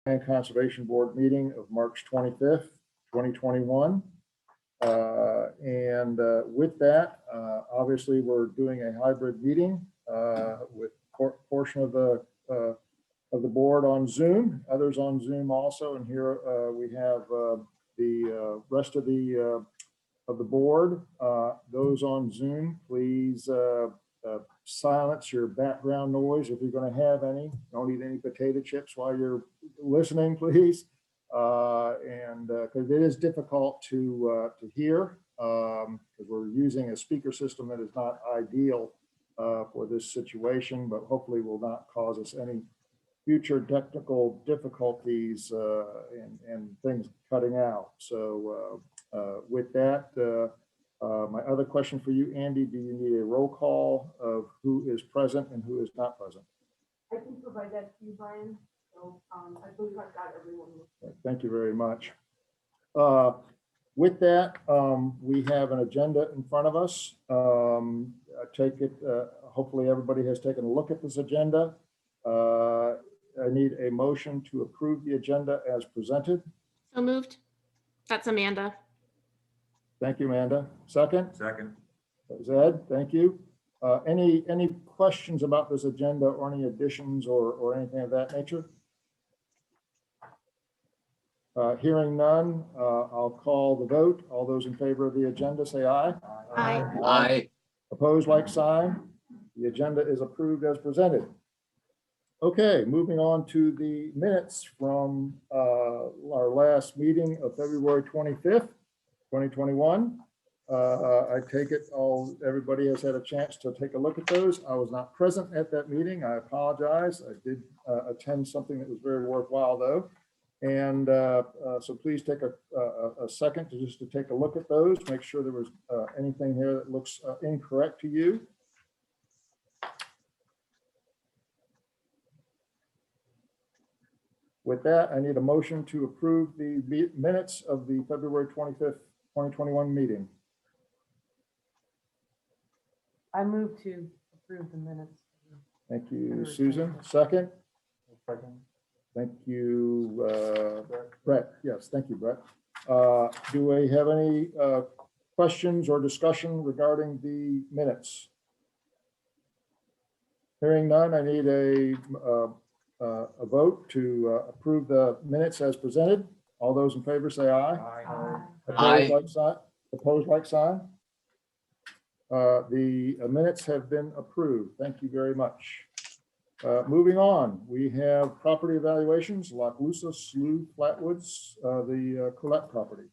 Land Conservation Board meeting of March 25th, 2021. With that, obviously, we're doing a hybrid meeting with portion of the board on Zoom, others on Zoom also. And here we have the rest of the board. Those on Zoom, please silence your background noise if you're going to have any. Don't eat any potato chips while you're listening, please. Because it is difficult to hear, because we're using a speaker system that is not ideal for this situation, but hopefully will not cause us any future technical difficulties and things cutting out. So with that, my other question for you, Andy, do you need a roll call of who is present and who is not present? I can provide that to you, Brian. So I believe I've got everyone. Thank you very much. With that, we have an agenda in front of us. Hopefully everybody has taken a look at this agenda. I need a motion to approve the agenda as presented. So moved. That's Amanda. Thank you, Amanda. Second? Second. Zed, thank you. Any questions about this agenda or any additions or anything of that nature? Hearing none, I'll call the vote. All those in favor of the agenda say aye. Aye. Aye. Opposed, like sign. The agenda is approved as presented. Okay, moving on to the minutes from our last meeting of February 25th, 2021. I take it everybody has had a chance to take a look at those. I was not present at that meeting. I apologize. I did attend something that was very worthwhile though. And so please take a second to take a look at those, make sure there was anything here that looks incorrect to you. With that, I need a motion to approve the minutes of the February 25th, 2021 meeting. I move to approve the minutes. Thank you, Susan. Second? Thank you, Brett. Yes, thank you, Brett. Do we have any questions or discussion regarding the minutes? Hearing none, I need a vote to approve the minutes as presented. All those in favor say aye. Aye. Opposed, like sign. Opposed, like sign. The minutes have been approved. Thank you very much. Moving on, we have property evaluations, Alachua, Slough, Flatwoods, the Colette property.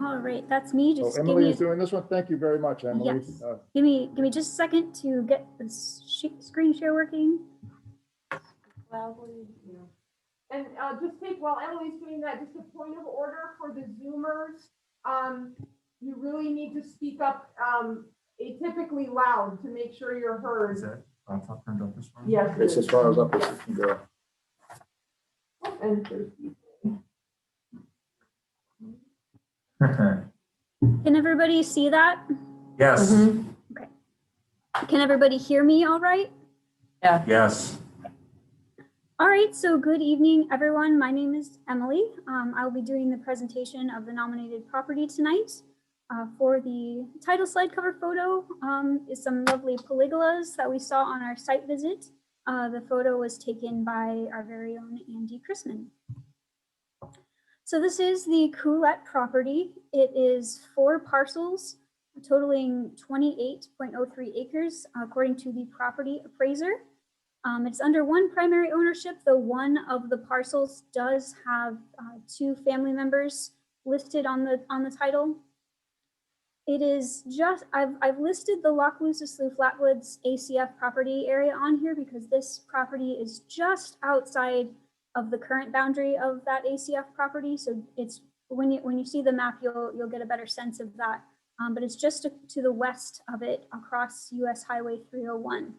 All right, that's me. Just So Emily is doing this one. Thank you very much, Emily. Yes. Give me just a second to get the screen share working. And just take, while Emily's doing that, just a point of order for the Zoomers. You really need to speak up atypically loud to make sure you're heard. Is that top turned up this far? Yes. It's as far as up as it can go. And Can everybody see that? Yes. Okay. Can everybody hear me all right? Yes. All right, so good evening, everyone. My name is Emily. I'll be doing the presentation of the nominated property tonight. For the title slide cover photo is some lovely polygolas that we saw on our site visit. The photo was taken by our very own Andy Chrisman. So this is the Colette property. It is 4 parcels totaling 28.03 acres, according to the property appraiser. It's under one primary ownership, though one of the parcels does have 2 family members listed on the title. It is just, I've listed the Alachua, Slough, Flatwoods ACF property area on here because this property is just outside of the current boundary of that ACF property. So it's when you see the map, you'll get a better sense of that. But it's just to the west of it across US Highway 301.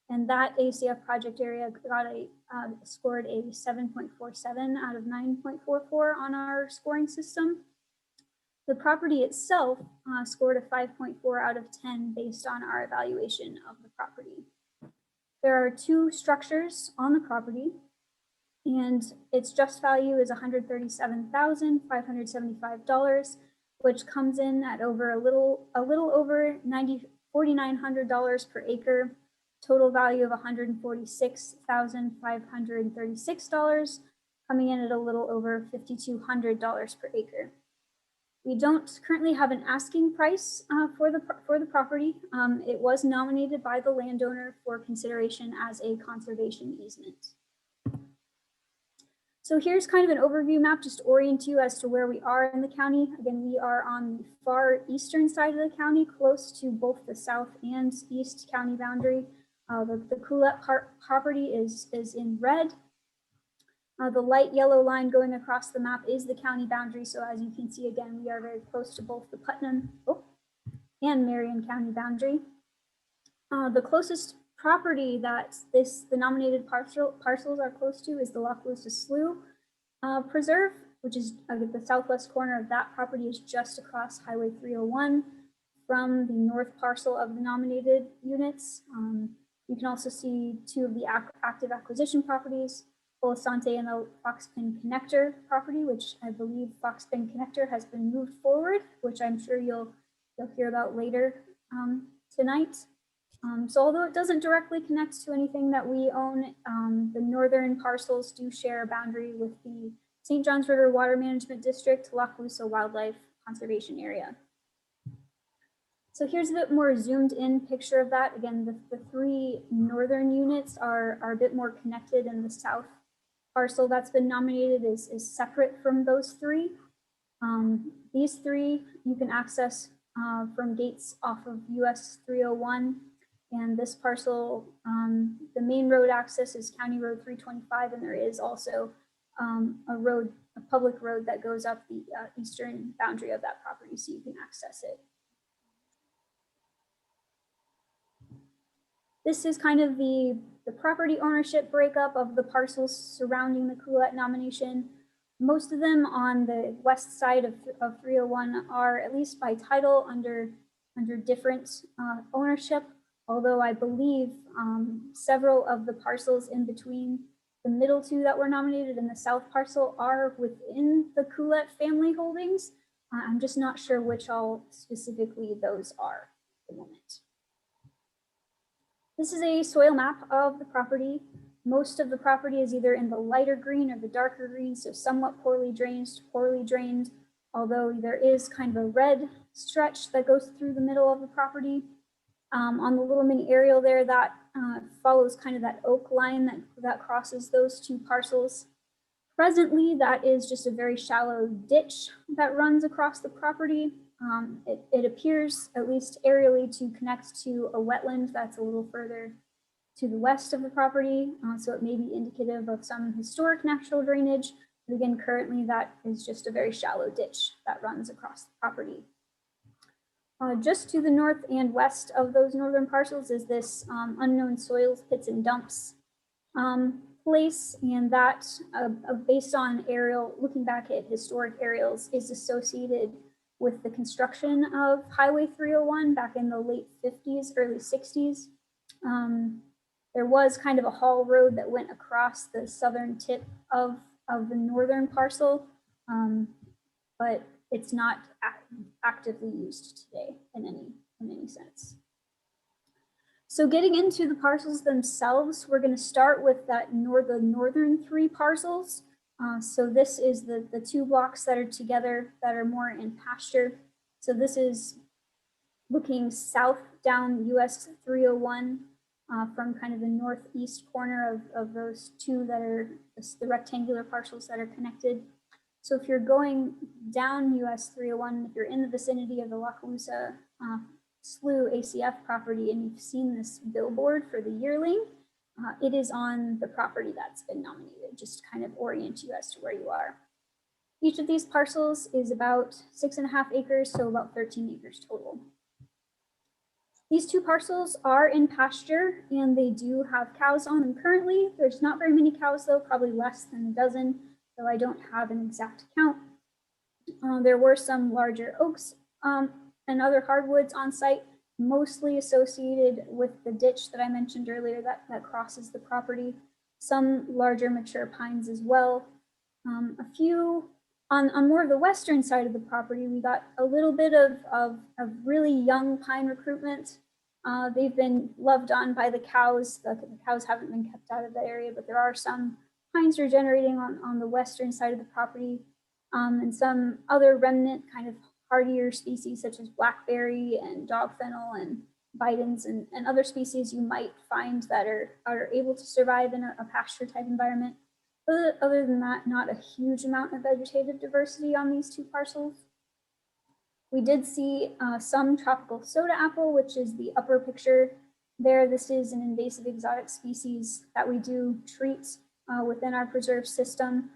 And that ACF project area got scored a 7.47 out of 9.44 on our scoring system. The property itself scored a 5.4 out of 10 based on our evaluation of the property. There are 2 structures on the property, and its just value is $137,575, which comes in at a little over $4,900 per acre. Total value of $146,536, coming in at a little over $5,200 per acre. We don't currently have an asking price for the property. It was nominated by the landowner for consideration as a conservation easement. So here's kind of an overview map just to orient you as to where we are in the county. Again, we are on the far eastern side of the county, close to both the south and east county boundary. The Coolette property is in red. The light yellow line going across the map is the county boundary. So as you can see, again, we are very close to both the Putnam and Marion County boundary. The closest property that the nominated parcels are close to is the Alachua Slough Preserve, which is the southwest corner of that property is just across Highway 301 from the north parcel of the nominated units. You can also see two of the active acquisition properties, Bolsante and the Foxpin Connector property, which I believe Foxpin Connector has been moved forward, which I'm sure you'll hear about later tonight. So although it doesn't directly connect to anything that we own, the northern parcels do share a boundary with the St. Johns River Water Management District, Lackawanna Wildlife Conservation Area. So here's a bit more zoomed in picture of that. Again, the three northern units are a bit more connected, and the south parcel that's been nominated is separate from those three. These three you can access from gates off of US 301. And this parcel, the main road access is County Road 325, and there is also a public road that goes up the eastern boundary of that property, so you can access it. This is kind of the property ownership breakup of the parcels surrounding the Coolette nomination. Most of them on the west side of 301 are, at least by title, under different ownership. Although I believe several of the parcels in between the middle two that were nominated and the south parcel are within the Coolette family holdings. I'm just not sure which all specifically those are at the moment. This is a soil map of the property. Most of the property is either in the lighter green or the darker green, so somewhat poorly drained to poorly drained, although there is kind of a red stretch that goes through the middle of the property. On the little mini aerial there, that follows kind of that oak line that crosses those two parcels. Presently, that is just a very shallow ditch that runs across the property. It appears, at least aerially, to connect to a wetland that's a little further to the west of the property, so it may be indicative of some historic natural drainage. But again, currently that is just a very shallow ditch that runs across the property. Just to the north and west of those northern parcels is this unknown soils, pits and dumps place, and that based on looking back at historic aerials, is associated with the construction of Highway 301 back in the late 50s, early 60s. There was kind of a haul road that went across the southern tip of the northern parcel, but it's not actively used today in any sense. So getting into the parcels themselves, we're going to start with the northern three parcels. So this is the two blocks that are together that are more in pasture. So this is looking south down US 301 from kind of the northeast corner of those two that are the rectangular parcels that are connected. So if you're going down US 301, if you're in the vicinity of the Lackawanna Slough ACF property and you've seen this billboard for the yearling, it is on the property that's been nominated, just to kind of orient you as to where you are. Each of these parcels is about 6.5 acres, so about 13 acres total. These two parcels are in pasture and they do have cows on them currently. There's not very many cows though, probably less than a dozen, though I don't have an exact count. There were some larger oaks and other hardwoods on site, mostly associated with the ditch that I mentioned earlier that crosses the property. some larger mature pines as well. A few on more of the western side of the property, we got a little bit of really young pine recruitment. They've been loved on by the cows. The cows haven't been kept out of that area, but there are some pines regenerating on the western side of the property, and some other remnant kind of hardier species such as blackberry and dog fennel and bitans and other species you might find that are able to survive in a pasture type environment. Other than that, not a huge amount of vegetative diversity on these two parcels. We did see some tropical soda apple, which is the upper picture there. This is an invasive exotic species that we do treat within our preserve system.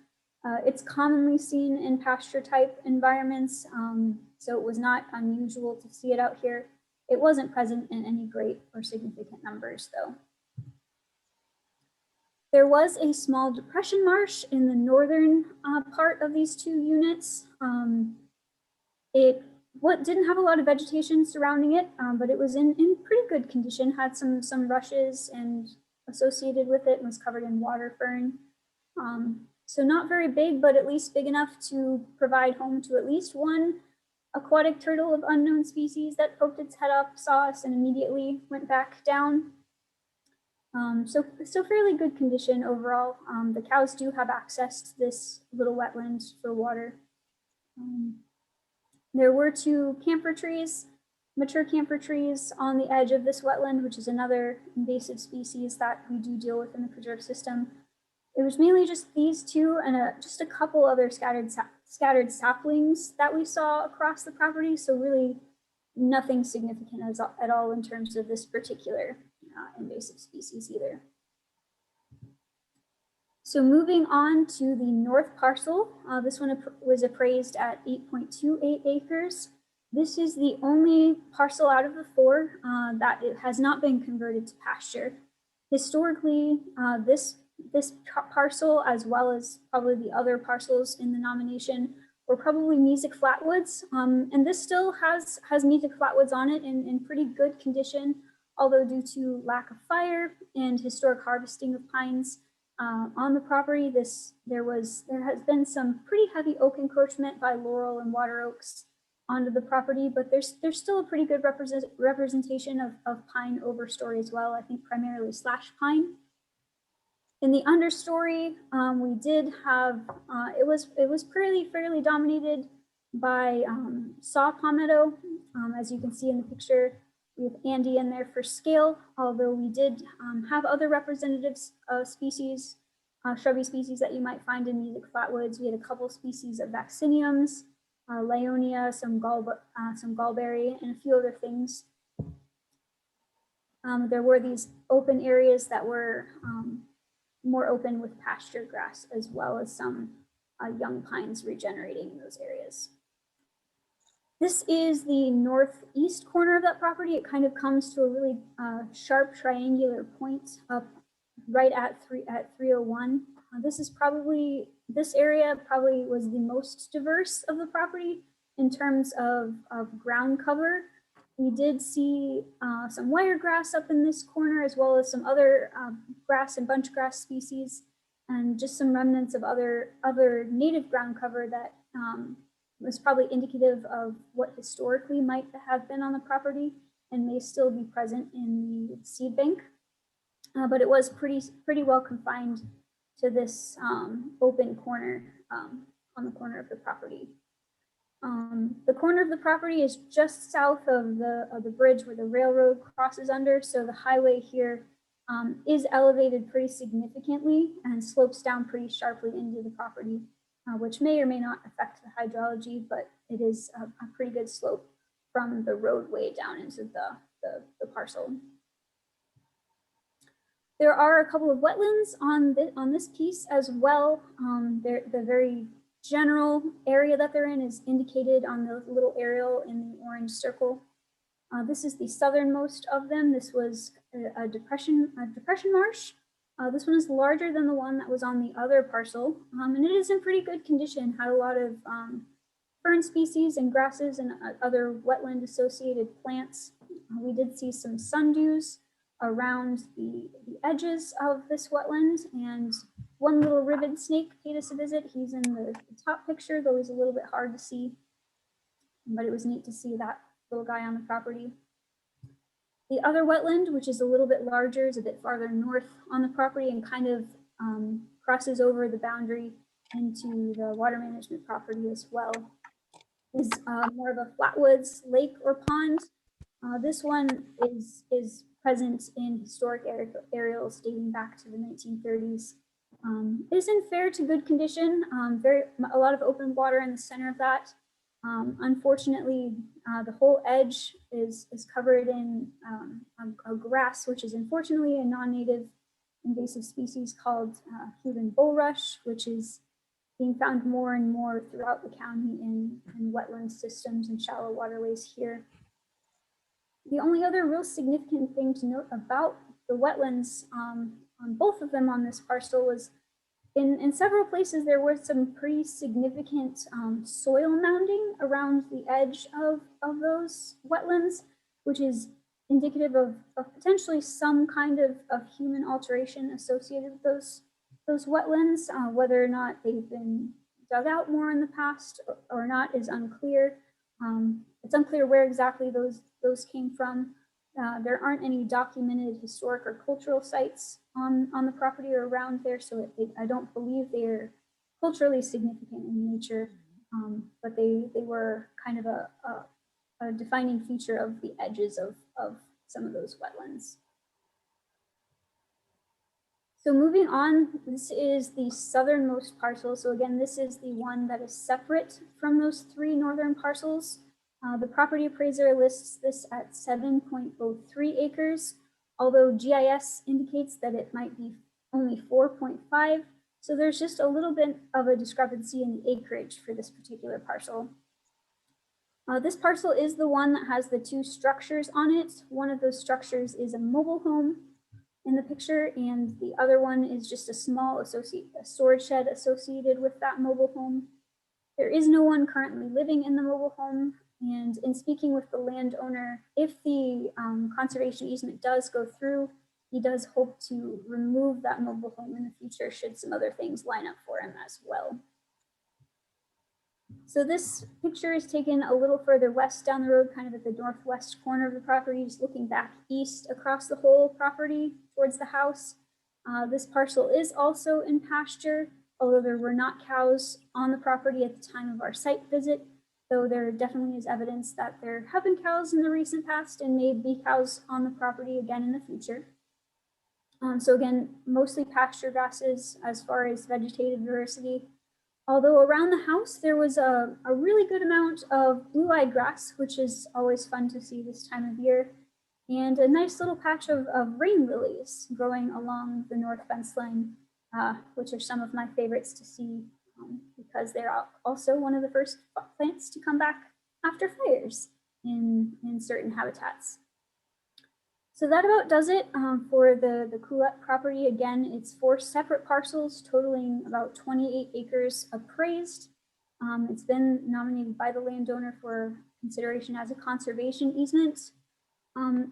It's commonly seen in pasture type environments, so it was not unusual to see it out here. It wasn't present in any great or significant numbers though. There was a small depression marsh in the northern part of these two units. It didn't have a lot of vegetation surrounding it, but it was in pretty good condition, had some rushes and associated with it and was covered in water fern. So not very big, but at least big enough to provide home to at least one aquatic turtle of unknown species that poked its head up, saw us, and immediately went back down. So fairly good condition overall. The cows do have access to this little wetland for water. There were two camphor trees, mature camphor trees on the edge of this wetland, which is another invasive species that we do deal with in the preserve system. It was mainly just these two and just a couple other scattered saplings that we saw across the property. So really nothing significant at all in terms of this particular invasive species either. So moving on to the north parcel, this one was appraised at 8.28 acres. This is the only parcel out of the four that it has not been converted to pasture. Historically, this parcel, as well as probably the other parcels in the nomination, were probably mesic flatwoods, and this still has mesic flatwoods on it in pretty good condition, although due to lack of fire and historic harvesting of pines on the property, there has been some pretty heavy oak encroachment by laurel and water oaks onto the property, but there's still a pretty good representation of pine overstory as well. I think primarily slash pine. In the understory, we did have it was fairly dominated by saw palmetto, as you can see in the picture. We have Andy in there for scale, although we did have other representative species, shrubby species that you might find in mesic flatwoods. We had a couple species of vacciniums, Leonia, some gallberry, and a few other things. There were these open areas that were more open with pasture grass, as well as some young pines regenerating in those areas. This is the northeast corner of that property. It kind of comes to a really sharp triangular point up right at 301. This area probably was the most diverse of the property in terms of ground cover. We did see some wiregrass up in this corner, as well as some other grass and bunchgrass species, and just some remnants of other native ground cover that was probably indicative of what historically might have been on the property and may still be present in the seed bank. But it was pretty well confined to this open corner on the corner of the property. The corner of the property is just south of the bridge where the railroad crosses under, so the highway here is elevated pretty significantly and slopes down pretty sharply into the property, which may or may not affect the hydrology, but it is a pretty good slope from the roadway down into the parcel. There are a couple of wetlands on this piece as well. The very general area that they're in is indicated on the little aerial in the orange circle. This is the southernmost of them. This was a depression marsh. This one is larger than the one that was on the other parcel, and it is in pretty good condition. Had a lot of fern species and grasses and other wetland associated plants. We did see some sundews around the edges of this wetland, and one little ribbon snake paid us a visit. He's in the top picture, though he's a little bit hard to see, but it was neat to see that little guy on the property. The other wetland, which is a little bit larger, is a bit farther north on the property and kind of crosses over the boundary into the water management property as well. Is more of a flatwoods lake or pond. This one is present in historic aerials dating back to the 1930s. It is in fair to good condition, a lot of open water in the center of that. Unfortunately, the whole edge is covered in a grass, which is unfortunately a non-native invasive species called Cuban bulrush, which is being found more and more throughout the county in wetland systems and shallow waterways here. The only other real significant thing to note about the wetlands on both of them on this parcel was in several places there were some pretty significant soil mounding around the edge of those wetlands, which is indicative of potentially some kind of human alteration associated with those wetlands. Whether or not they've been dug out more in the past or not is unclear. It's unclear where exactly those came from. There aren't any documented historic or cultural sites on the property or around there, so I don't believe they're culturally significant in nature, but they were kind of a defining feature of the edges of some of those wetlands. So moving on, this is the southernmost parcel. So again, this is the one that is separate from those three northern parcels. The property appraiser lists this at 7.03 acres, although GIS indicates that it might be only 4.5. So there's just a little bit of a discrepancy in the acreage for this particular parcel. This parcel is the one that has the two structures on it. One of those structures is a mobile home in the picture, and the other one is just a small storage shed associated with that mobile home. There is no one currently living in the mobile home, and in speaking with the landowner, if the conservation easement does go through, he does hope to remove that mobile home in the future should some other things line up for him as well. So this picture is taken a little further west down the road, kind of at the northwest corner of the property, just looking back east across the whole property towards the house. This parcel is also in pasture, although there were not cows on the property at the time of our site visit, though there definitely is evidence that there have been cows in the recent past and may be cows on the property again in the future. So again, mostly pasture grasses as far as vegetative diversity. Although around the house, there was a really good amount of blue-eyed grass, which is always fun to see this time of year, and a nice little patch of rain lilies growing along the north fence line, which are some of my favorites to see because they're also one of the first plants to come back after fires in certain habitats. So that about does it for the Coolette property. Again, it's 4 separate parcels totaling about 28 acres appraised. It's been nominated by the landowner for consideration as a conservation easement.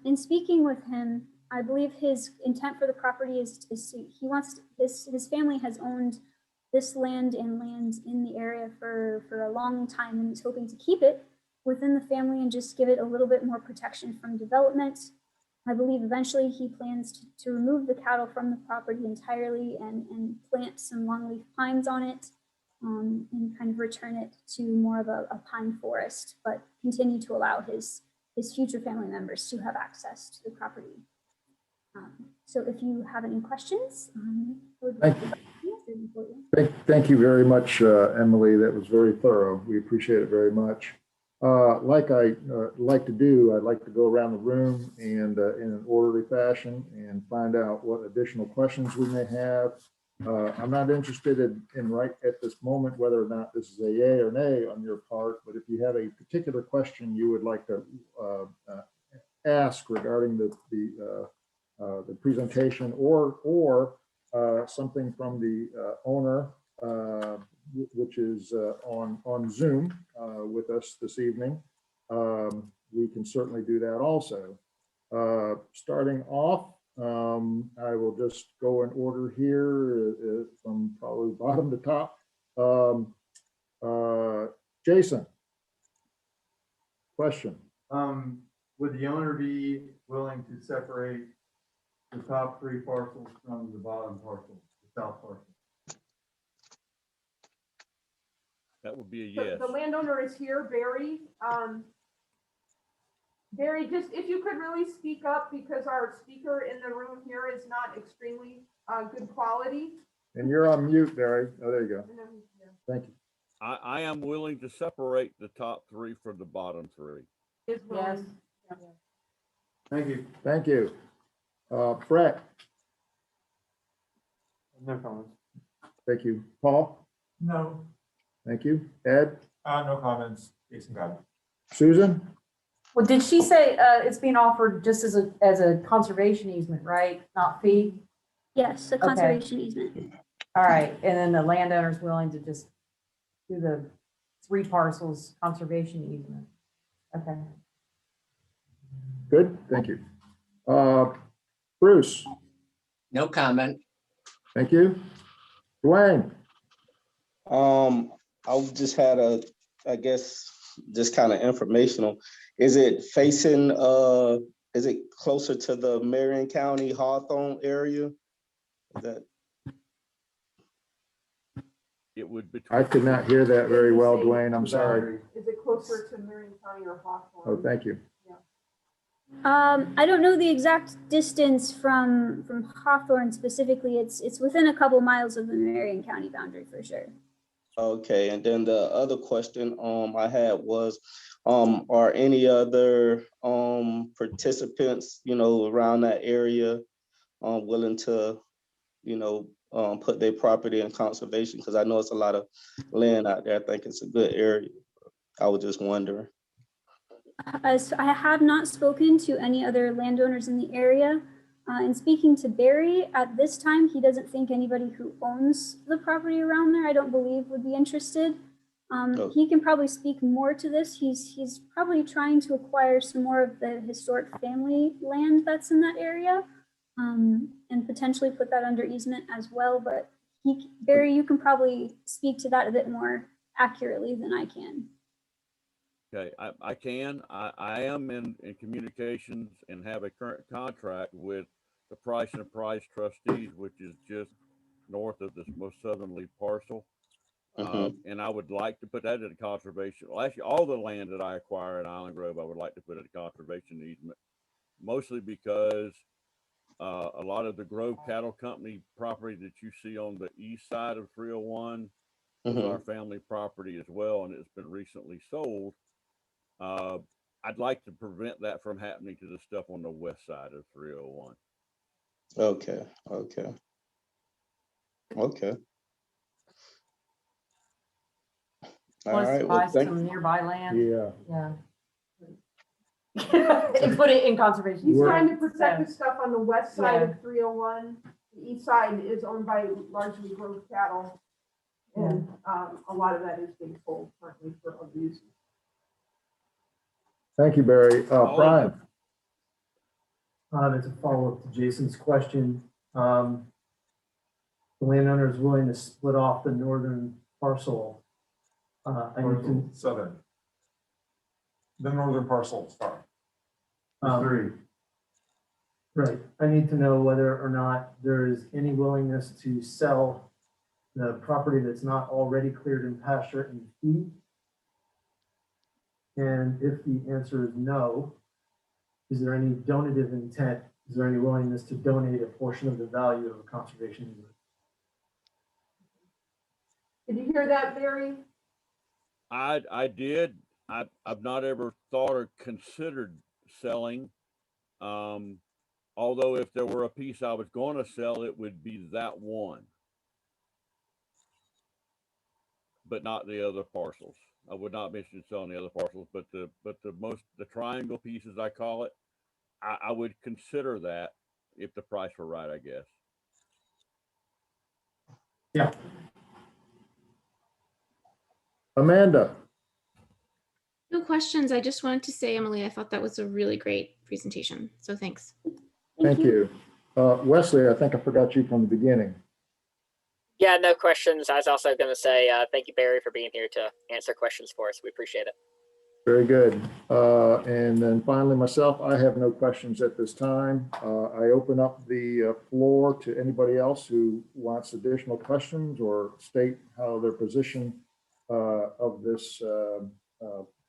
In speaking with him, I believe his intent for the property is he wants his family has owned this land and land in the area for a long time, and he's hoping to keep it within the family and just give it a little bit more protection from development. I believe eventually he plans to remove the cattle from the property entirely and plant some longleaf pines on it and kind of return it to more of a pine forest, but continue to allow his future family members to have access to the property. So if you have any questions, Thank you very much, Emily. That was very thorough. We appreciate it very much. Like I like to do, I'd like to go around the room and in an orderly fashion and find out what additional questions we may have. I'm not interested in right at this moment whether or not this is a yay or nay on your part, but if you have a particular question you would like to ask regarding the presentation or something from the owner, which is on Zoom with us this evening, we can certainly do that also. Starting off, I will just go in order here from probably bottom to top. Jason. Question. Would the owner be willing to separate the top 3 parcels from the bottom parcel, the south parcel? That would be a The- yes. The landowner is here, Barry. Barry, just if you could really speak up because our speaker in the room here is not extremely good quality. And you're on mute, Barry. Oh, there you go. Thank you. I am willing to separate the top 3 from the bottom 3. Yes. Thank you. Thank you. Brett, No comments. thank you. Paul, No. thank you. Ed, No comments. Jason got it. Susan? Well, did she say it's being offered just as a conservation easement, right? Not fee? Yes, a conservation easement. All right, and then the landowner's willing to just do the 3 parcels conservation easement. Okay. Good, thank you. Bruce, No comment. thank you. Dwayne, I just had I guess, just kind of informational. Is it facing, is it closer to the Marion County Hawthorne area? Is that, It would be. I could not hear that very well, Dwayne, I'm sorry. Is it closer to Marion County or Hawthorne? Oh, thank you. I don't know the exact distance from Hawthorne specifically. It's within a couple miles of the Marion County boundary for sure. okay, and then the other question I had was, are any other participants, around that area willing to, put their property in conservation? Because I know it's a lot of land out there. I think it's a good area. I was just wondering. As I have not spoken to any other landowners in the area. And speaking to Barry, at this time, he doesn't think anybody who owns the property around there, I don't believe, would be interested. He can probably speak more to this. He's probably trying to acquire some more of the historic family land that's in that area, and potentially put that under easement as well. But Barry, you can probably speak to that a bit more accurately than I can. Okay, I can. I am in communications and have a current contract with the Price and Price trustees, which is just north of this most southerly parcel. And I would like to put that in conservation. Well, actually, all the land that I acquire in Island Grove, I would like to put in a conservation easement, mostly because a lot of the Grove Cattle Company property that you see on the east side of 301 is our family property as well, and it's been recently sold. I'd like to prevent that from happening to the stuff on the west side of 301. Okay. All Want us right. to Well, buy thank some nearby land? Yeah, Yeah. And put it in conservation. He's We're- trying to protect the stuff on the west side Yeah. of 301. The east side is owned by largely Grove cattle. And a lot of that is being sold currently for other uses. thank you, Barry. Brian, It's a follow-up to Jason's question. The landowner is willing to split off the northern parcel. I need to, Southern. The northern parcel, sorry. three. Right, I need to know whether or not there is any willingness to sell the property that's not already cleared in pasture and feed. And if the answer is no, is there any donative intent? Is there any willingness to donate a portion of the value of a conservation easement? Did you hear that, Barry? I did. I've not ever thought or considered selling. Although if there were a piece I was going to sell, it would be that one, but not the other parcels. I would not be interested in selling the other parcels, but the triangle pieces, I call it, I would consider that if the price were right, I guess. Yeah. Amanda, No questions. I just wanted to say, Emily, I thought that was a really great presentation. So thanks. thank you. Wesley, I think I forgot you from the beginning. Yeah, no questions. I was also going to say thank you, Barry, for being here to answer questions for us. We appreciate it. Very good. And then finally, myself, I have no questions at this time. I open up the floor to anybody else who wants additional questions or state how their position of this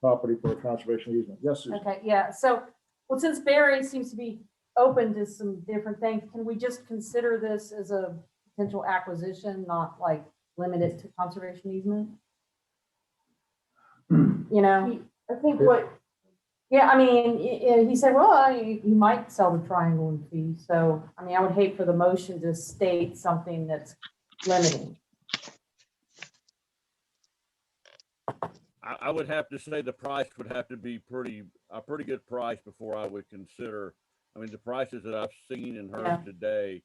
property for a conservation easement. Yes, Susan. Okay, yeah, so, well, since Barry seems to be open to some different things, can we just consider this as a potential acquisition, not like limited to conservation easement? You know, I think what, yeah, I mean, he said, well, you might sell the triangle in fee, so, I mean, I would hate for the motion to state something that's limiting. I would have to say the price would have to be a pretty good price before I would consider. I mean, the prices that I've seen and heard Yeah. today,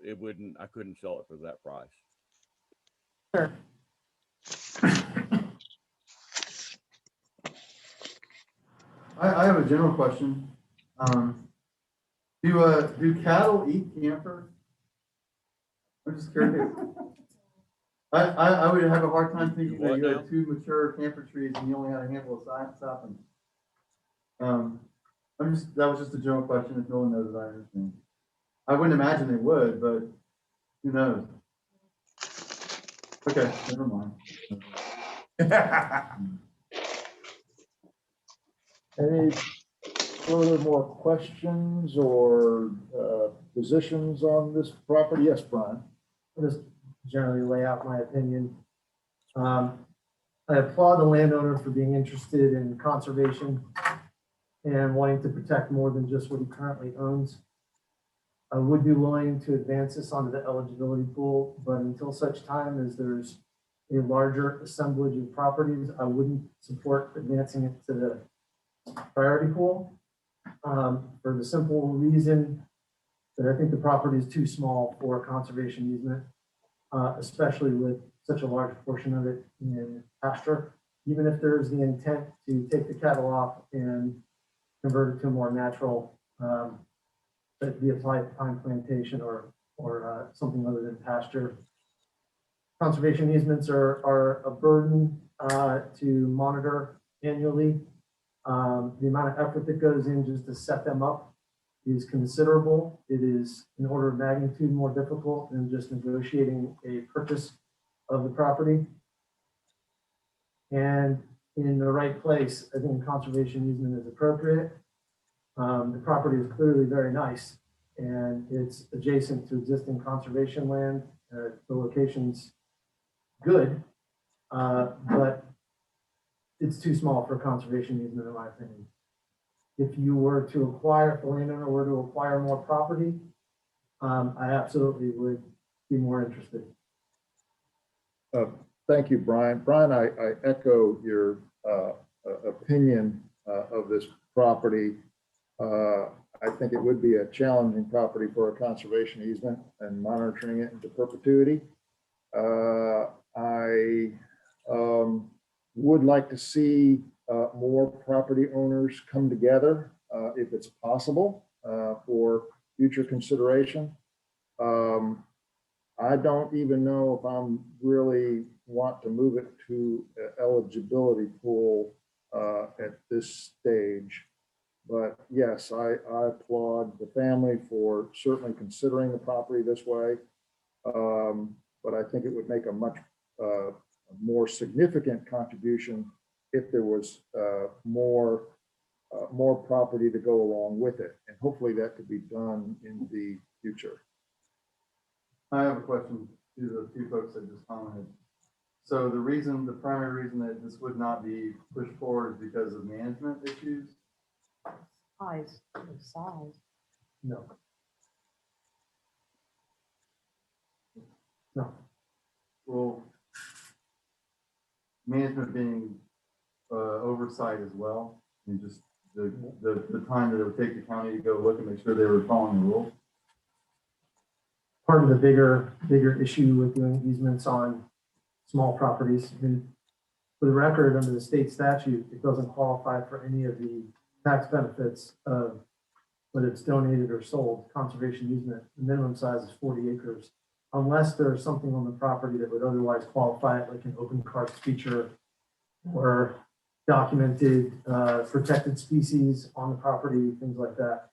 I couldn't sell it for that price. Sure. I have a general question. Do cattle eat camphor? I'm just curious. I would have a hard time thinking that you had 2 mature camphor trees and you only had a handful of saplings. That was just a general question. If no one knows, I understand. I wouldn't imagine they would, but who knows? Okay, never mind. Any further more questions or positions on this property? Yes, Brian. I'll just generally lay out my opinion. I applaud the landowner for being interested in conservation and wanting to protect more than just what he currently owns. I would be willing to advance this onto the eligibility pool, but until such time as there's a larger assemblage of properties, I wouldn't support advancing it to the priority pool for the simple reason that I think the property is too small for a conservation easement, especially with such a large portion of it in pasture. Even if there's the intent to take the cattle off and convert it to a more natural, be applied pine plantation or something other than pasture. Conservation easements are a burden to monitor annually. The amount of effort that goes in just to set them up is considerable. It is an order of magnitude more difficult than just negotiating a purchase of the property. And in the right place, I think conservation easement is appropriate. The property is clearly very nice and it's adjacent to existing conservation land. The location's good, but it's too small for conservation easement in my opinion. If you were to acquire, if the landowner were to acquire more property, I absolutely would be more interested. Thank you, Brian. Brian, I echo your opinion of this property. I think it would be a challenging property for a conservation easement and monitoring it into perpetuity. I would like to see more property owners come together if it's possible for future consideration. I don't even know if I'm really want to move it to an eligibility pool at this stage. But yes, I applaud the family for certainly considering the property this way. But I think it would make a much more significant contribution if there was more property to go along with it. And hopefully that could be done in the future. I have a question to the 2 folks that just commented. So the primary reason that this would not be pushed forward is because of management issues? Size. No. No. Well, management being oversight as well, and just the time that it would take the county to go look and make sure they were following the rules. Part of the bigger issue with doing easements on small properties. And for the record, under the state statute, it doesn't qualify for any of the tax benefits of whether it's donated or sold, conservation easement, the minimum size is 40 acres. Unless there's something on the property that would otherwise qualify it, like an open carts feature or documented protected species on the property, things like that.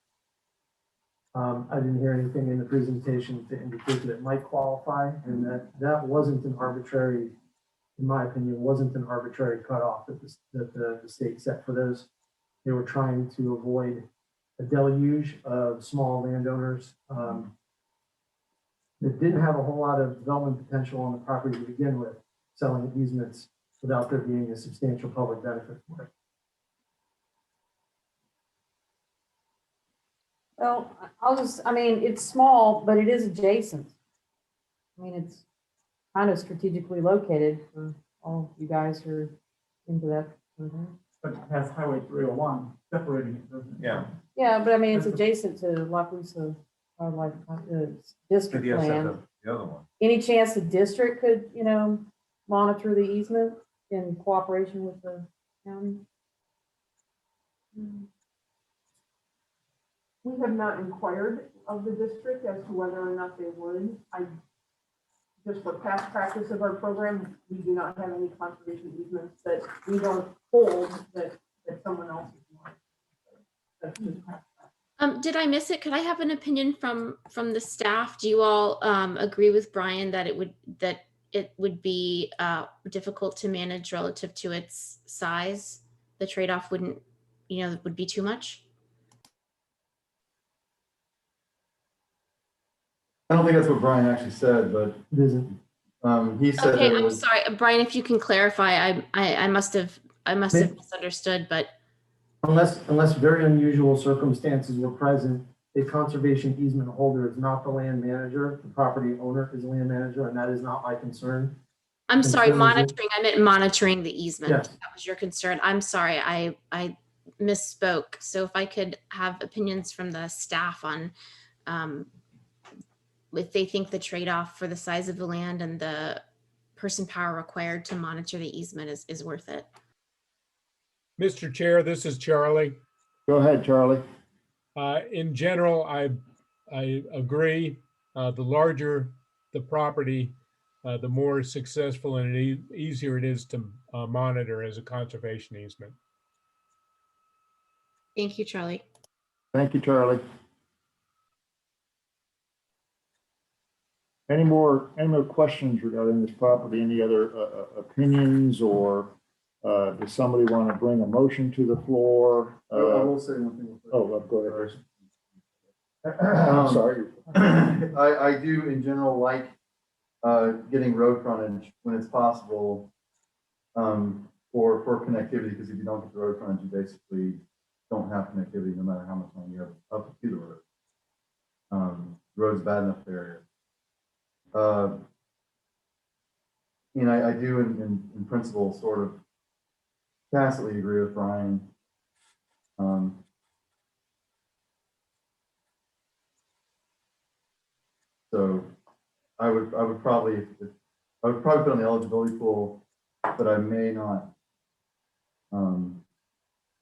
I didn't hear anything in the presentation to indicate that it might qualify, and that wasn't an arbitrary, in my opinion, wasn't an arbitrary cutoff that the state set for those. They were trying to avoid a deluge of small landowners that didn't have a whole lot of development potential on the property to begin with, selling easements without there being a substantial public benefit for it. Well, I mean, it's small, but it is adjacent. I mean, it's kind of strategically located for all you guys who are into that. But it has Highway 301 separating it, doesn't it? Yeah. Yeah, but I mean, it's adjacent to Alachua Wildlife District land. The other one. Any chance the district could, monitor the easement in cooperation with the county? We have not inquired of the district as to whether or not they would. Just for past practice of our program, we do not have any conservation easements that we don't hold that someone else is wanting. That's just past practice. Did I miss it? Could I have an opinion from the staff? Do you all agree with Brian that it would be difficult to manage relative to its size? The trade-off would be too much? I don't think that's what Brian actually said, but It isn't. he said Okay, that it I'm was. sorry, Brian, if you can clarify, I must have misunderstood, but Unless very unusual circumstances were present, a conservation easement holder is not the land manager, the property owner is the land manager, and that is not my concern. I'm sorry, Concern is monitoring, I meant monitoring the easement. Yes. That was your concern. I'm sorry, I misspoke. So if I could have opinions from the staff on if they think the trade-off for the size of the land and the person power required to monitor the easement is worth it. Mr. Chair, this is Charlie. Go ahead, Charlie. In general, I agree. The larger the property, the more successful and easier it is to monitor as a conservation easement. Thank you, Charlie. Thank you, Charlie. Any more questions regarding this property? Any other opinions, or does somebody want to bring a motion to the floor? I will say one thing. Go ahead. I'm sorry. I do in general like getting road frontage when it's possible for connectivity, because if you don't get the road frontage, you basically don't have connectivity no matter how much money you have up to the road. The road's bad enough area. I do in principle sort of tacitly agree with Brian. So I would probably put on the eligibility pool, but I may not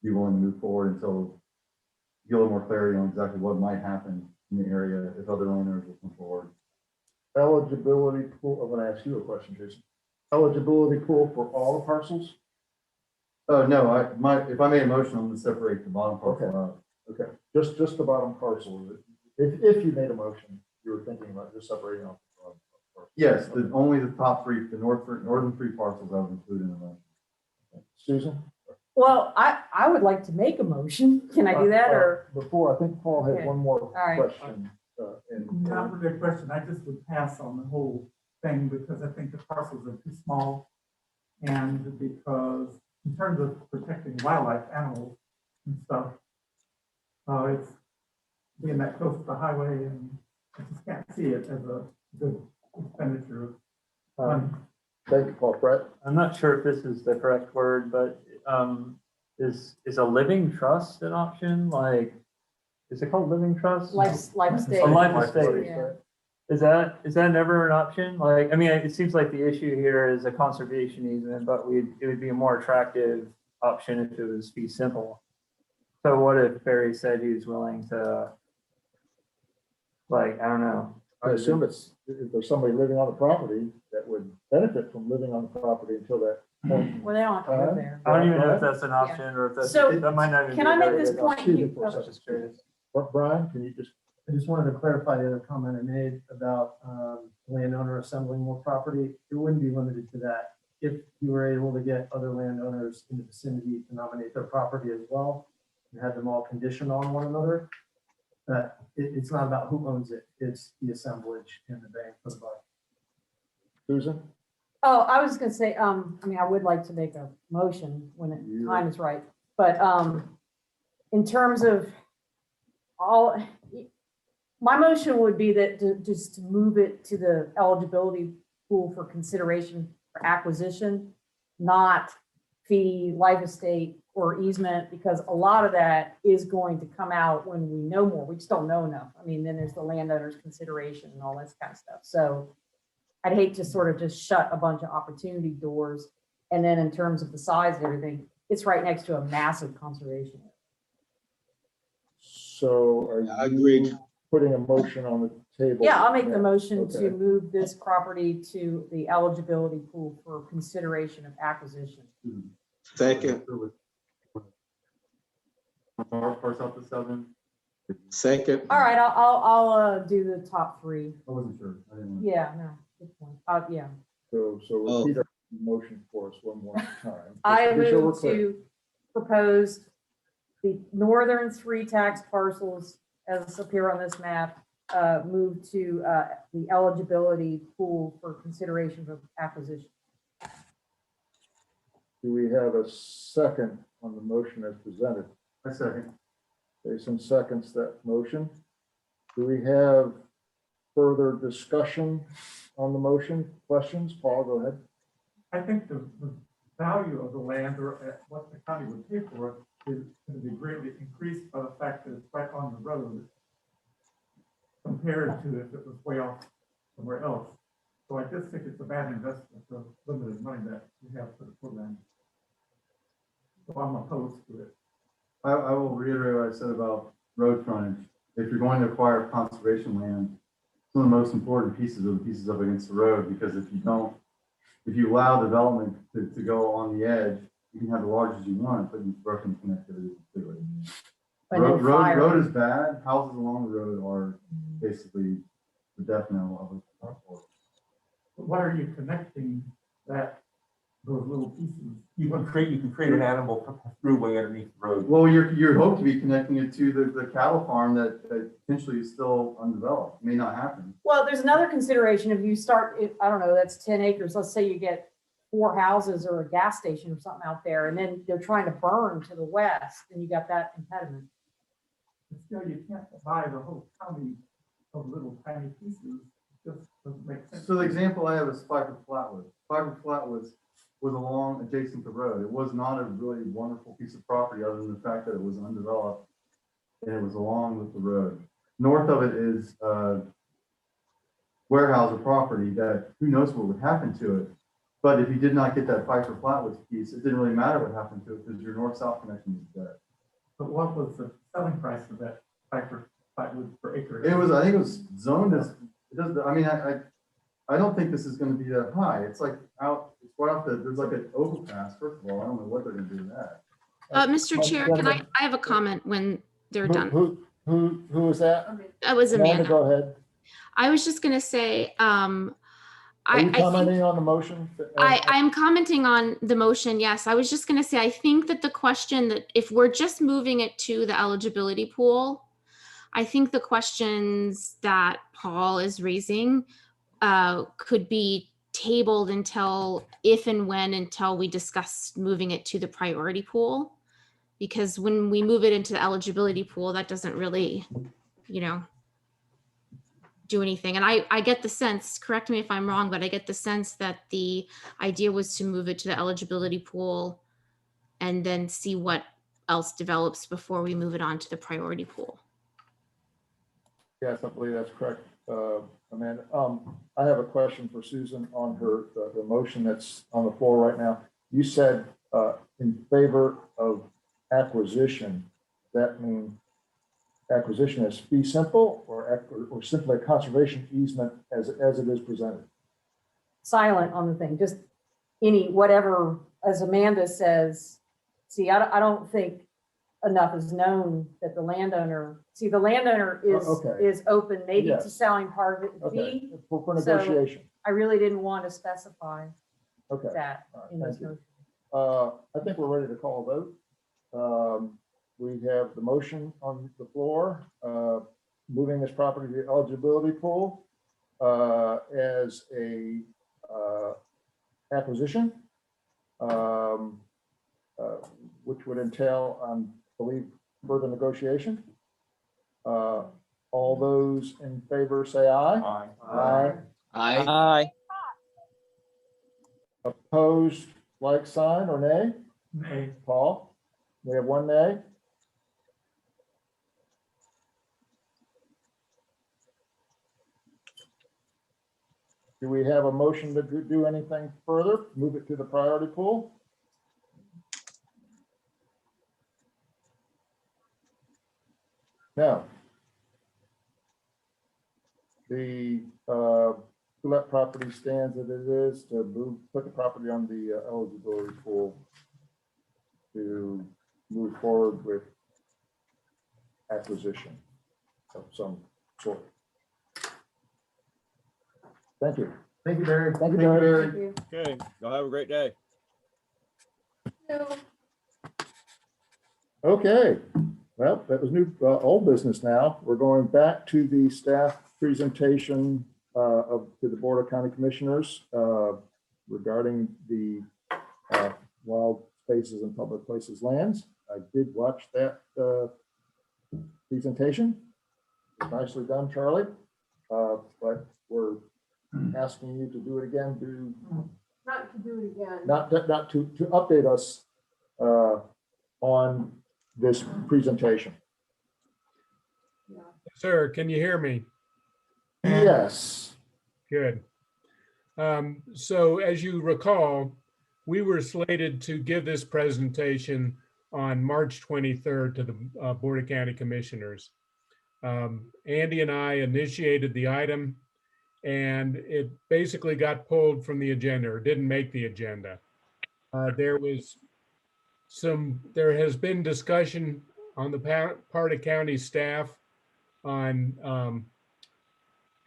be willing to move forward until get a little more clarity on exactly what might happen in the area if other owners will come forward. Eligibility pool, I'm going to ask you a question, Jason. Eligibility pool for all the parcels? No, if I made a motion, I'm going to separate the bottom parcel out. Okay, just the bottom parcel. If you made a motion, you were thinking about just separating out the bottom parcel. Yes, only the top three, the northern three parcels I would include in the motion. Okay. Susan? Well, I would like to make a motion. Can I do that, or? Before, I think Paul had Okay. one more All right. question. Not really a question, I just would pass on the whole thing because I think the parcels are too small. And because in terms of protecting wildlife, animals and stuff, it's being that close to the highway, and I just can't see it as a good expenditure of money. Thank you, Paul. Brett? I'm not sure if this is the correct word, but is a living trust an option? Like, is it called living trust? Life estate. A life estate. Yeah. Is that never an option? Like, I mean, it seems like the issue here is a conservation easement, but it would be a more attractive option if it was fee simple. So what if Barry said he was willing to, like, I don't know. I assume it's, if there's somebody living on the property that would benefit from living on the property until that point. Well, they don't have to live there. I don't even know if that's an option or if that's, So, that might not even be. Can I a make very this good point? option. here? for a I was just curious. Brian, can you just, I just wanted to clarify the other comment I made about landowner assembling more property. It wouldn't be limited to that. If you were able to get other landowners in the vicinity to nominate their property as well, and have them all conditioned on one another, that it's not about who owns it, it's the assemblage and the bang for the buck. Susan? Oh, I was gonna say, I mean, I would like to make a motion when the time is right, but, in terms of all, my motion would be that just to move it to the eligibility pool for consideration for acquisition, not fee, life estate, or easement, because a lot of that is going to come out when we know more. We just don't know enough. I mean, then there's the landowner's consideration and all this kind of stuff. So I'd hate to sort of just shut a bunch of opportunity doors. And then in terms of the size and everything, it's right next to a massive conservation area. So are I agree. you putting a motion on the table? Yeah, I'll make the motion to Okay. move this property to the eligibility pool for consideration of acquisition. Second, Parse out the 7. second. All right, I'll do the top three. I wasn't sure. I didn't want. Yeah, no, good point. Yeah. So Oh. repeat our motion for us one more time. I Just be sure we're move clear. to propose the northern 3 tax parcels as appear on this map, move to the eligibility pool for consideration of acquisition. Do we have a second on the motion as presented? I second. Jason seconds that motion. Do we have further discussion on the motion? Questions? Paul, go ahead. I think the value of the land or what the county would pay for it is going to be greatly increased by the fact that it's right on the road compared to if it was way off somewhere else. So I just think it's a bad investment of limited money that we have for the program. So I'm opposed to it. I will reiterate what I said about road frontage. If you're going to acquire conservation land, some of the most important pieces are the pieces up against the road, because if you allow development to go on the edge, you can have the large as you want, but you've broken connectivity completely. And then fire. Road is bad. Houses along the road are basically the death knell of it. But what are you connecting those little pieces? You can create an animal throughway underneath the road. Well, you're hoped to be connecting it to the cattle farm that potentially is still undeveloped. May not happen. Well, there's another consideration. If you start, I don't know, that's 10 acres. Let's say you get 4 houses or a gas station or something out there, and then they're trying to burn to the west, and you got that impediment. But still, you can't buy the whole county of little tiny pieces. It just doesn't make sense. So the example I have is Fiber Flatwoods. Fiber Flatwoods was along adjacent to the road. It was not a really wonderful piece of property other than the fact that it was undeveloped and it was along with the road. North of it is warehouse or property that who knows what would happen to it. But if you did not get that Fiber Flatwoods piece, it didn't really matter what happened to it because your north-south connection was dead. But what was the selling price of that Flatwoods per acre? It was, I think it was zoned as, it doesn't, I mean, I don't think this is gonna be that high. It's like it's right off there's like an overpass, first of all. I don't know what they're gonna do with that. Mr. Chair, can I have a comment when they're done? Who is that? That was Amanda, Amanda. go ahead. I was just gonna say, Are you commenting on the motion? I'm commenting on the motion, yes. I was just gonna say, I think that the question that if we're just moving it to the eligibility pool, I think the questions that Paul is raising could be tabled until until we discuss moving it to the priority pool. Because when we move it into the eligibility pool, that doesn't really, do anything. And I get the sense, correct me if I'm wrong, but I get the sense that the idea was to move it to the eligibility pool and then see what else develops before we move it on to the priority pool. Yes, I believe that's correct, Amanda. I have a question for Susan on the motion that's on the floor right now. You said in favor of acquisition. that mean acquisition as fee simple or simply a conservation easement as it is presented? Silent on the thing, just whatever, as Amanda says, see, I don't think enough is known that the landowner Okay. is open maybe to Yes. selling part of it Okay, fee. for So- negotiation. I really didn't want to specify Okay. that All right, in this thank you. motion. I think we're ready to call a vote. We have the motion on the floor, moving this property to the eligibility pool as a acquisition, which would entail, I believe, further negotiation. All those in favor say aye. Aye. Aye. Aye. Aye. Opposed, like sign or nay? Nay. Paul? We have one nay. Do we have a motion to do anything further? Move it to the priority pool? Now, the let property stands as it is to put the property on the eligibility pool to move forward with acquisition of some sort. Thank you. Thank you, Barry. Thank you, Barry. Thank you. Okay, y'all have a great day. Okay, well, that was new, old business now. We're going back to the staff presentation to the Board of County Commissioners regarding the wild spaces and public places lands. I did watch that presentation. Nicely done, Charlie. But we're asking you to do it again, Not to do it again. not to update us on this presentation. Sir, can you hear me? Yes. Good. So as you recall, we were slated to give this presentation on March 23rd to the Board of County Commissioners. Andy and I initiated the item and it basically got pulled from the agenda or didn't make the agenda. There has been discussion on the part of county staff on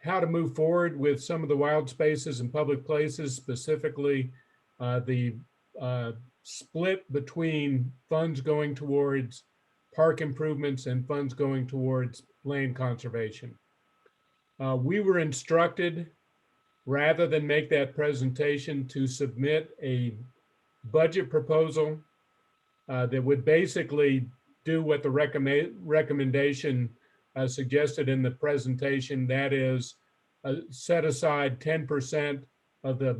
how to move forward with some of the wild spaces and public places, specifically the split between funds going towards park improvements and funds going towards land conservation. We were instructed, rather than make that presentation, to submit a budget proposal that would basically do what the recommendation suggested in the presentation. That is, set aside 10% of the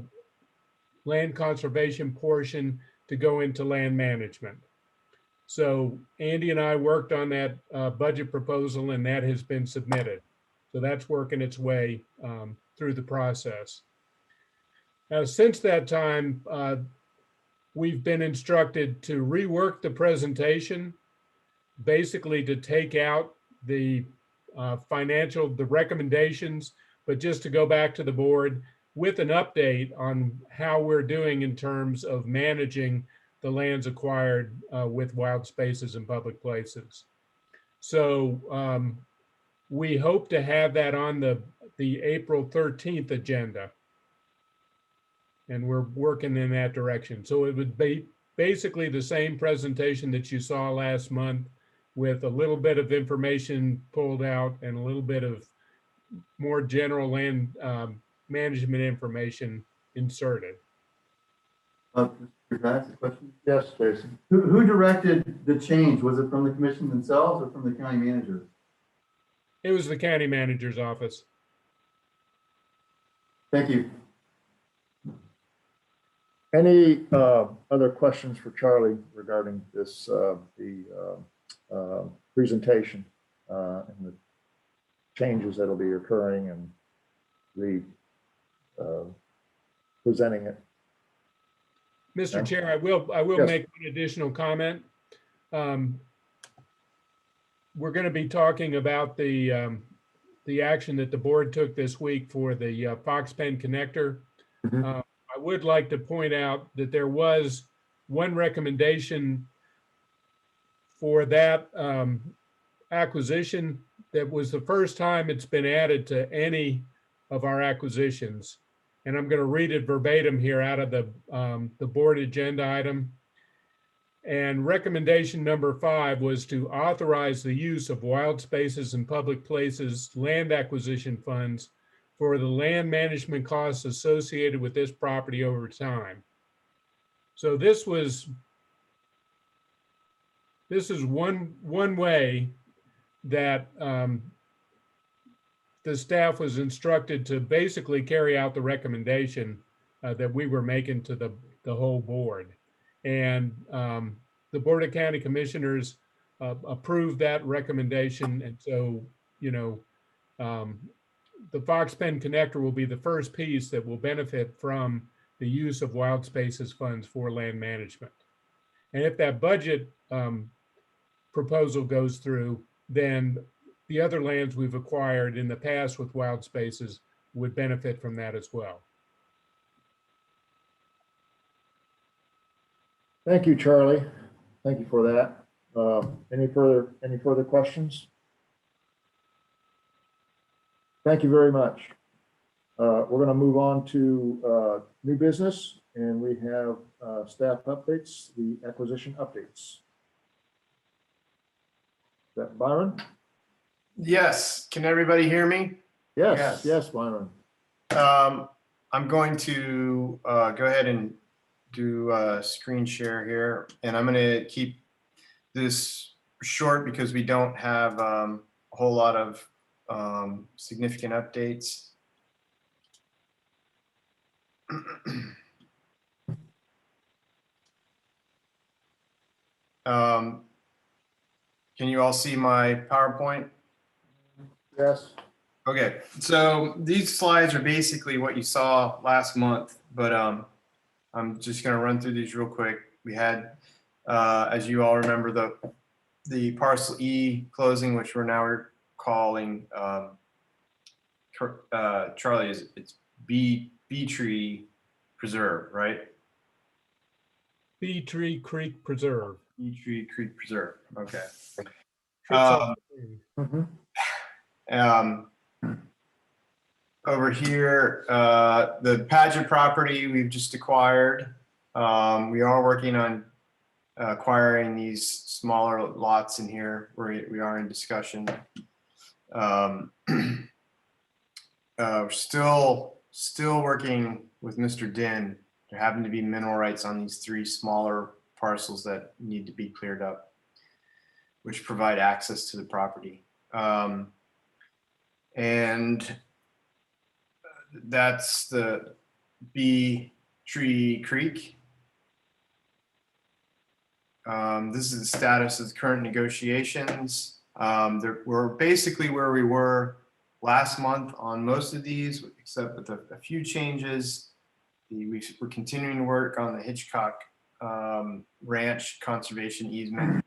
land conservation portion to go into land management. So Andy and I worked on that budget proposal and that has been submitted. So that's working its way through the process. Since that time, we've been instructed to rework the presentation, basically to take out the the recommendations, but just to go back to the board with an update on how we're doing in terms of managing the lands acquired with wild spaces and public places. So we hope to have that on the April 13th agenda. And we're working in that direction. So it would be basically the same presentation that you saw last month with a little bit of information pulled out and a little bit of more general land management information inserted. Can I ask a question? Yes, Jason. Who directed the change? Was it from the commission themselves or from the county manager? It was the county manager's office. Thank you. Any other questions for Charlie regarding this, presentation and the changes that'll be occurring and presenting it? Mr. Okay. Chair, I will Yes. make an additional comment. we're going to be talking about the action that the board took this week for the Fox Pen connector. I would like to point out that there was one recommendation for that acquisition that was the first time it's been added to any of our acquisitions. And I'm going to read it verbatim here out of the board agenda item. And recommendation number 5 was to authorize the use of wild spaces and public places land acquisition funds for the land management costs associated with this property over time. So this is one way that the staff was instructed to basically carry out the recommendation that we were making to the whole board. And the Board of County Commissioners approved that recommendation. And so, you know, the Fox Pen connector will be the first piece that will benefit from the use of wild spaces funds for land management. And if that budget proposal goes through, then the other lands we've acquired in the past with wild spaces would benefit from that as well. Thank you, Charlie. Thank you for that. Any further questions? Thank you very much. We're going to move on to new business, and we have staff updates, the acquisition updates. Is that Byron? Yes. Can everybody hear me? Yes, yes, Byron. I'm going to go ahead and do a screen share here, and I'm going to keep this short because we don't have a whole lot of significant updates. Can you all see my PowerPoint? Yes. Okay, so these slides are basically what you saw last month, but I'm just going to run through these real quick. We had, as you all remember, the Parcel E closing, which we're now calling Charlie. It's B Tree Preserve, right? B Tree Creek Preserve. B Tree Creek Preserve. Okay. Over here, the Paget property we've just acquired. We are working on acquiring these smaller lots in here. We are in discussion. We're still working with Mr. Din. There happen to be mineral rights on these 3 smaller parcels that need to be cleared up, which provide access to the property. And that's the B Tree Creek. This is the status of the current negotiations. We're basically where we were last month on most of these, except with a few changes. We're continuing to work on the Hitchcock Ranch conservation easement.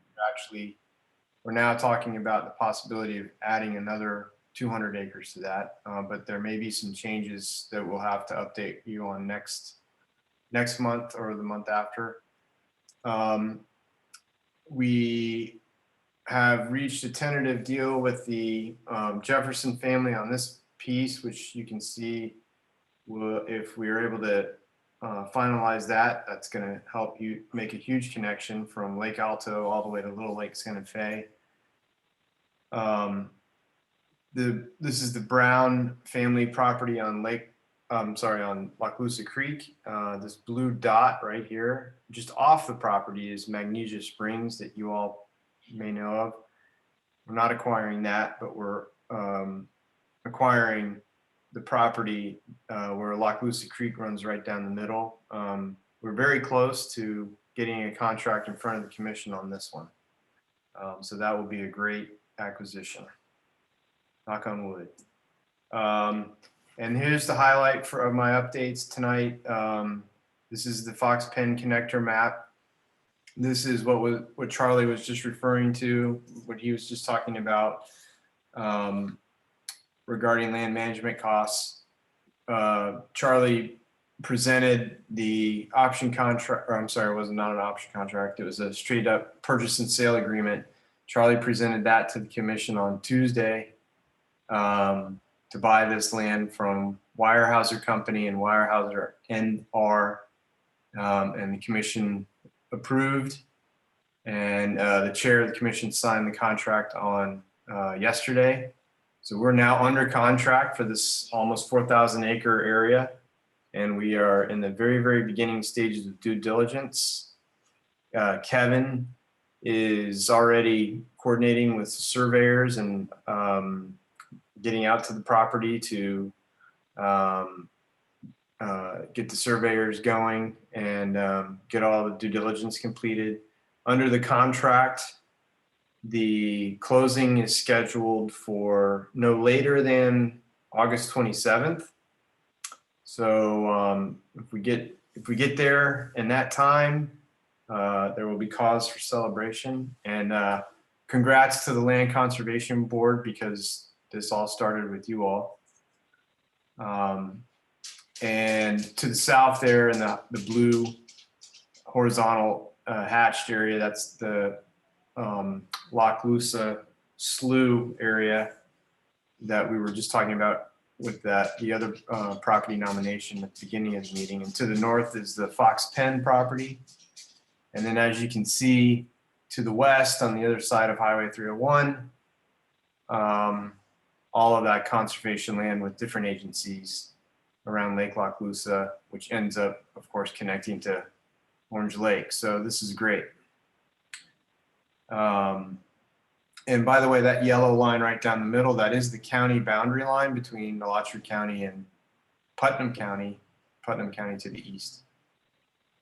We're now talking about the possibility of adding another 200 acres to that, but there may be some changes that we'll have to update you on next month or the month after. We have reached a tentative deal with the Jefferson family on this piece, which you can see if we are able to finalize that, that's going to help you make a huge connection from Lake Alto all the way to Little Lake Santa Fe. This is the Brown family property on on Laclusa Creek. This blue dot right here, just off the property, is Magnesia Springs that you all may know of. We're not acquiring that, but we're acquiring the property where Laclusa Creek runs right down the middle. We're very close to getting a contract in front of the commission on this one. So that will be a great acquisition. Knock on wood. And here's the highlight of my updates tonight. This is the Fox Pen connector map. This is what Charlie was just referring to, what he was just talking about regarding land management costs. Charlie presented the option contract, or I'm sorry, it was not an option contract. It was a straight up purchase and sale agreement. Charlie presented that to the commission on Tuesday to buy this land from Weyerhaeuser Company and Weyerhaeuser NR, and the commission approved. And the chair of the commission signed the contract on yesterday. So we're now under contract for this almost 4,000 acre area. And we are in the very, very beginning stages of due diligence. Kevin is already coordinating with surveyors and getting out to the property to get the surveyors going and get all the due diligence completed. Under the contract, the closing is scheduled for no later than August 27th. So if we get there in that time, there will be cause for celebration. And congrats to the Land Conservation Board, because this all started with you all. And to the south there in the blue horizontal hatched area, that's the Lachua Slough area that we were just talking about with the other property nomination at the beginning of the meeting. And to the north is the Fox Pen property. And then as you can see to the west on the other side of Highway 301, all of that conservation land with different agencies around Lake Lachua, which ends up, of course, connecting to Orange Lake. So this is great. And by the way, that yellow line right down the middle, that is the county boundary line between Alachua County and Putnam County to the east.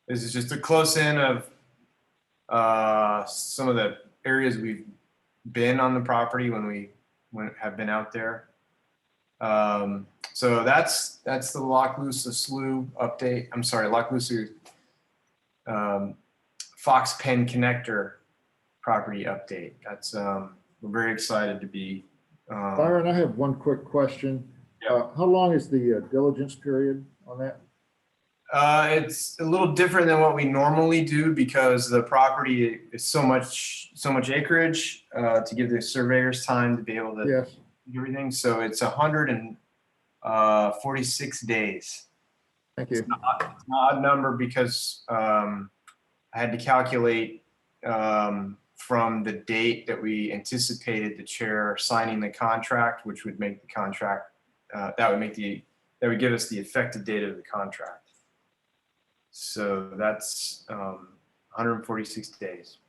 This is just a close in of some of the areas we've been on the property when we have been out there. So that's the Lachua Slough update. I'm sorry, Lachua Fox Pen Connector property update. That's we're very excited to be. Byron, I have one quick question. Yeah. How long is the diligence period on that? It's a little different than what we normally do because the property is so much acreage to give the surveyors time to be able to Yes. do everything. So it's 146 days. Thank you. It's an odd number because I had to calculate from the date that we anticipated the chair signing the contract, which would make the contract, that would give us the effective date of the contract. So that's 146 days.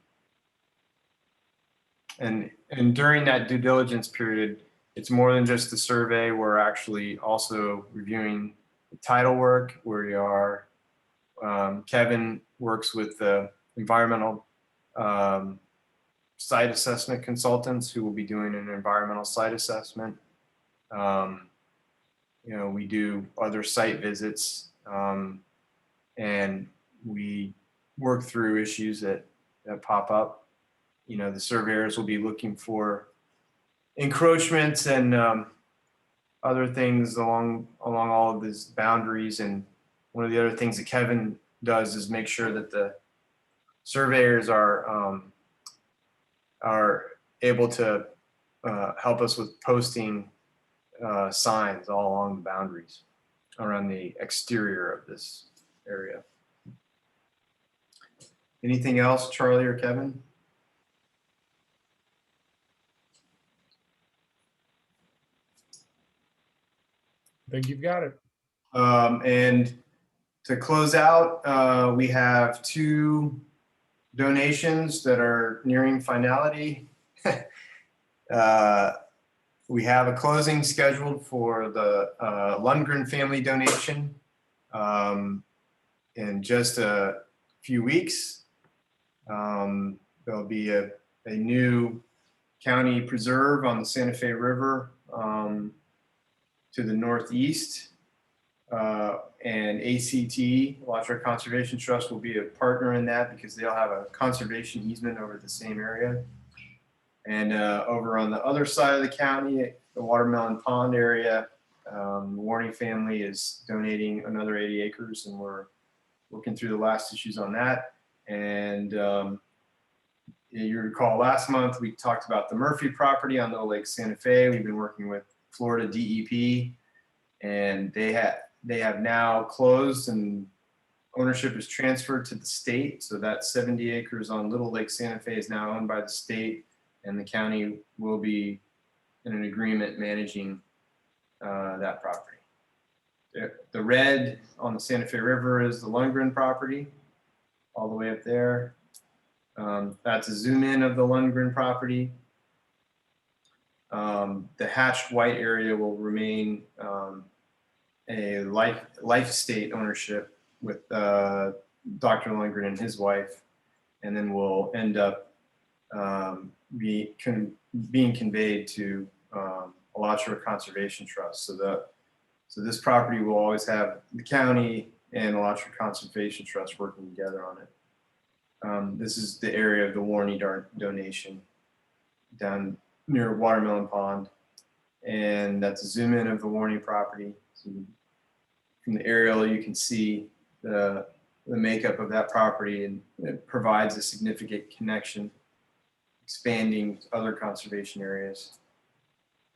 And during that due diligence period, it's more than just the survey. We're actually also reviewing the title work. We are, Kevin works with the environmental site assessment consultants who will be doing an environmental site assessment. We do other site visits, and we work through issues that pop up. The surveyors will be looking for encroachments and other things along all of these boundaries. And one of the other things that Kevin does is make sure that the surveyors are able to help us with posting signs all along the boundaries around the exterior of this area. Anything else, Charlie or Kevin? I think you've got it. And to close out, we have 2 donations that are nearing finality. We have a closing scheduled for the Lundgren family donation in just a few weeks. There'll be a new county preserve on the Santa Fe River to the northeast. And ACT, Alachua Conservation Trust, will be a partner in that because they'll have a conservation easement over the same area. And over on the other side of the county, the Watermelon Pond area, the Warney family is donating another 80 acres, and we're working through the last issues on that. And you recall last month we talked about the Murphy property on Little Lake Santa Fe. We've been working with Florida DEP, and they have now closed and ownership is transferred to the state. So that 70 acres on Little Lake Santa Fe is now owned by the state, and the county will be in an agreement managing that property. The red on the Santa Fe River is the Lundgren property, all the way up there. That's a zoom in of the Lundgren property. The hatched white area will remain a life estate ownership with Dr. Lundgren and his wife, and then will end up being conveyed to Alachua Conservation Trust. So this property will always have the county and Alachua Conservation Trust working together on it. This is the area of the Warney donation down near Watermelon Pond, and that's a zoom in of the Warney property. So from the aerial, you can see the makeup of that property, and it provides a significant connection, expanding to other conservation areas.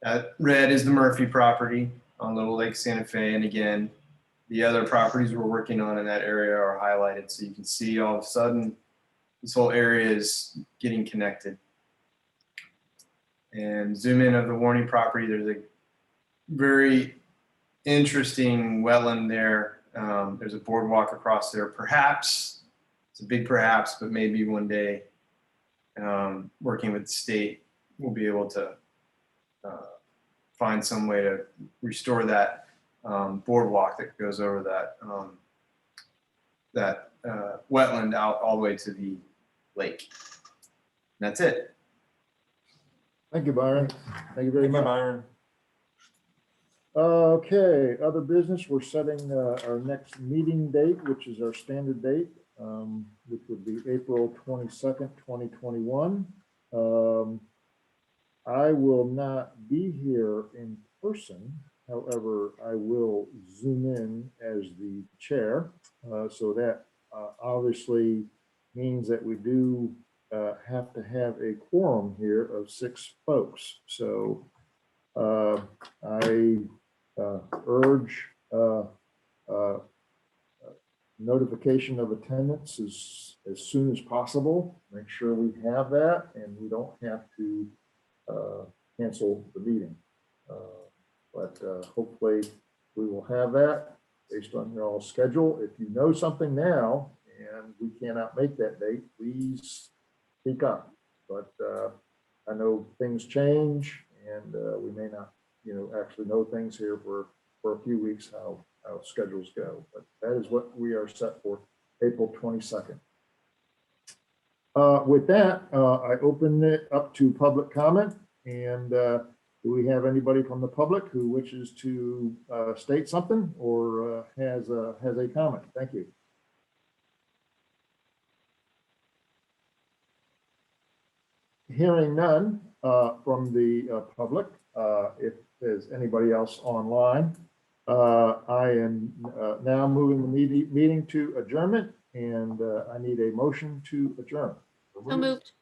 That red is the Murphy property on Little Lake Santa Fe, and again, the other properties we're working on in that area are highlighted, so you can see all of a sudden this whole area is getting connected. And zoom in of the Warney property, there's a very interesting wetland there. There's a boardwalk across there. Perhaps, it's a big perhaps, but maybe one day, working with the state, we'll be able to find some way to restore that boardwalk that goes over that wetland out all the way to the lake. And that's it. Thank you, Byron. Thank you very much. Byron. Okay, other business, we're setting our next meeting date, which is our standard date, which would be April 22nd, 2021. I will not be here in person. However, I will zoom in as the chair. So that obviously means that we do have to have a quorum here of 6 folks. So I urge notification of attendance as soon as possible. Make sure we have that and we don't have to cancel the meeting. But hopefully we will have that based on your all schedule. If you know something now and we cannot make that date, please speak up. But I know things change, and we may not, actually know things here for a few weeks how schedules go. But that is what we are set for, April 22nd. With that, I open it up to public comment. And do we have anybody from the public who wishes to state something or has a comment? Thank you. Hearing none from the public, if there's anybody else online, I am now moving the meeting to adjournment, and I need a motion to adjourn. So moved.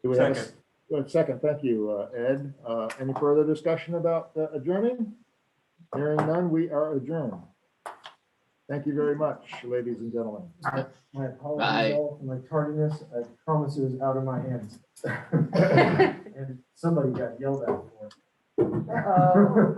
Do we have a second? Thank you, Ed. Any further discussion about adjourning? Hearing none, we are adjourned. Thank you very much, ladies and gentlemen. My Bye. apologies all for my tardiness. I promise it was out of my hands. And somebody got yelled at for it. Uh-oh.